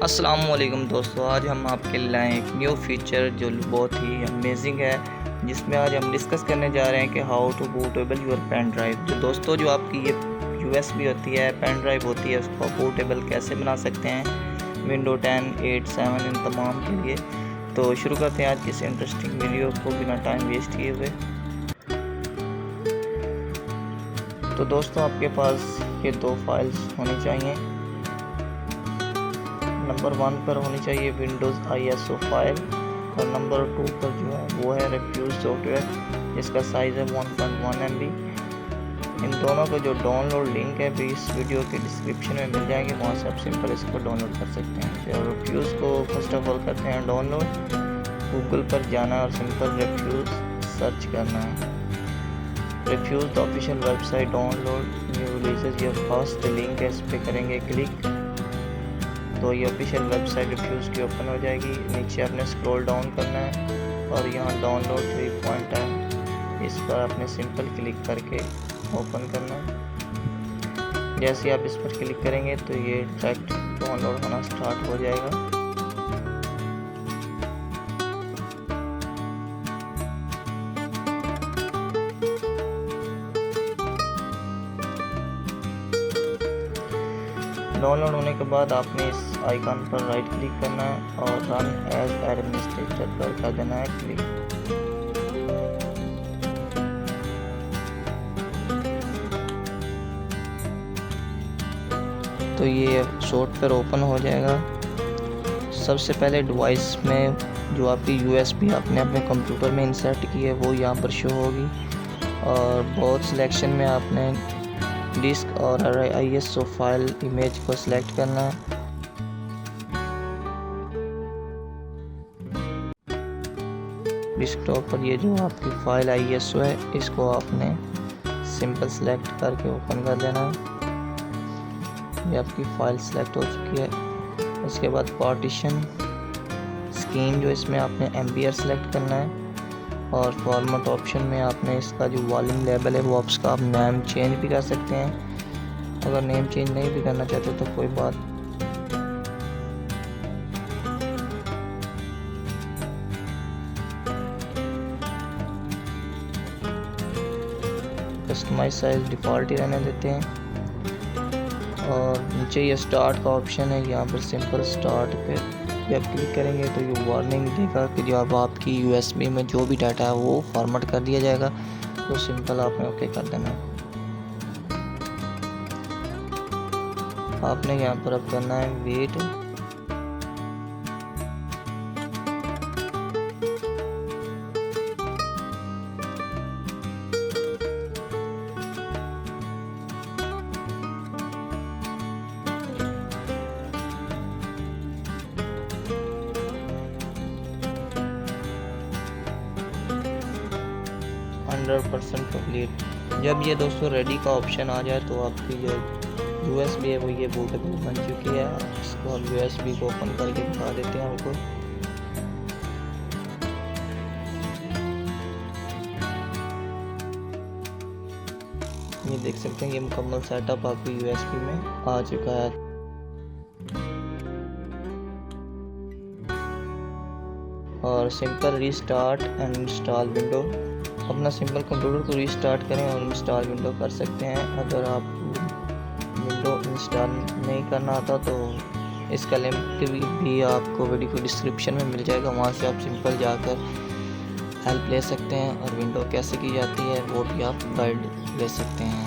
अस्सलामुअलैकुम दोस्तों, आज हम आपके लिए लाए एक न्यू फीचर जो बहुत ही अमेजिंग है, जिसमें आज हम डिस्कस करने जा रहे हैं कि how to bootable your pen drive. तो दोस्तों, जो आपकी ये USB होती है, पेन ड्राइव होती है, उसको बूटेबल कैसे बना सकते हैं विंडो 10, 8, 7 इन तमाम के लिए। तो शुरू करते हैं आज की इस इंटरेस्टिंग वीडियो को बिना टाइम वेस्ट किए हुए। तो दोस्तों, आपके पास ये दो फाइल्स होनी चाहिए। नंबर 1 पर होनी चाहिए विंडोज़ ISO फाइल और नंबर 2 पर जो है वो है रिफ्यूज सॉफ्टवेयर, जिसका साइज़ है 1.1 MB। इन दोनों का जो डाउनलोड लिंक है भी इस वीडियो के डिस्क्रिप्शन में मिल जाएंगे, वहाँ से आप सिंपल इसको डाउनलोड कर सकते हैं। तो रिफ्यूज़ को फर्स्ट ऑफ ऑल करते हैं डाउनलोड। गूगल पर जाना है और सिंपल रिफ्यूज़ सर्च करना है। Refuse official website download new releases your first link है, इस पर करेंगे क्लिक तो ये ऑफिशियल वेबसाइट रिफ्यूज़ की ओपन हो जाएगी। नीचे आपने स्क्रॉल डाउन करना है और यहाँ डाउनलोड 3 पॉइंट है, इस पर आपने सिंपल क्लिक करके ओपन करना है। जैसे आप इस पर क्लिक करेंगे तो ये डायरेक्ट डाउनलोड होना स्टार्ट हो जाएगा। डाउनलोड होने के बाद आपने इस आइकन पर राइट क्लिक करना है और रन एज एडमिनिस्ट्रेटर पर कर देना है क्लिक। तो ये सॉफ्टवेयर ओपन हो जाएगा। सबसे पहले डिवाइस में जो आपकी USB आपने अपने कंप्यूटर में इंसर्ट की है वो यहाँ पर शो होगी और बहुत सिलेक्शन में आपने डिस्क और ISO फाइल इमेज को सिलेक्ट करना है। डेस्कटॉप पर ये जो आपकी फाइल ISO है, इसको आपने सिंपल सेलेक्ट करके ओपन कर देना है। ये आपकी फाइल सेलेक्ट हो चुकी है। उसके बाद पार्टीशन स्कीम जो इसमें आपने MBR सेलेक्ट करना है और फॉर्मेट ऑप्शन में आपने इसका जो वॉल्यूम लेवल है वो उसका आप नेम चेंज भी कर सकते हैं। अगर नेम चेंज नहीं भी करना चाहते तो कोई बात। कस्टमाइज साइज डिफ़ॉल्ट ही रहने देते हैं और नीचे ये स्टार्ट का ऑप्शन है, यहाँ पर सिंपल स्टार्ट पे जब क्लिक करेंगे तो ये वार्निंग देगा कि जो अब आपकी USB में जो भी डाटा है वो फॉर्मेट कर दिया जाएगा। तो सिंपल आपने ओके कर देना है। आपने यहाँ पर अब करना है वेट। 100% कंप्लीट। जब ये दोस्तों रेडी का ऑप्शन आ जाए तो आपकी जो USB है वो ये बूटेबल बन चुकी है। इसको हम USB को ओपन करके दिखा देते हैं आपको। ये देख सकते हैं ये मुकम्मल सेटअप आपकी USB में आ चुका है। और simple restart and install window, अपना सिंपल कंप्यूटर को रीस्टार्ट करें और इंस्टॉल विंडो कर सकते हैं। अगर आप विंडो इंस्टॉल नहीं करना आता तो इसका लिंक भी आपको वीडियो के डिस्क्रिप्शन में मिल जाएगा, वहाँ से आप सिंपल जाकर हेल्प ले सकते हैं और विंडो कैसे की जाती है वो भी आप गाइड ले सकते हैं।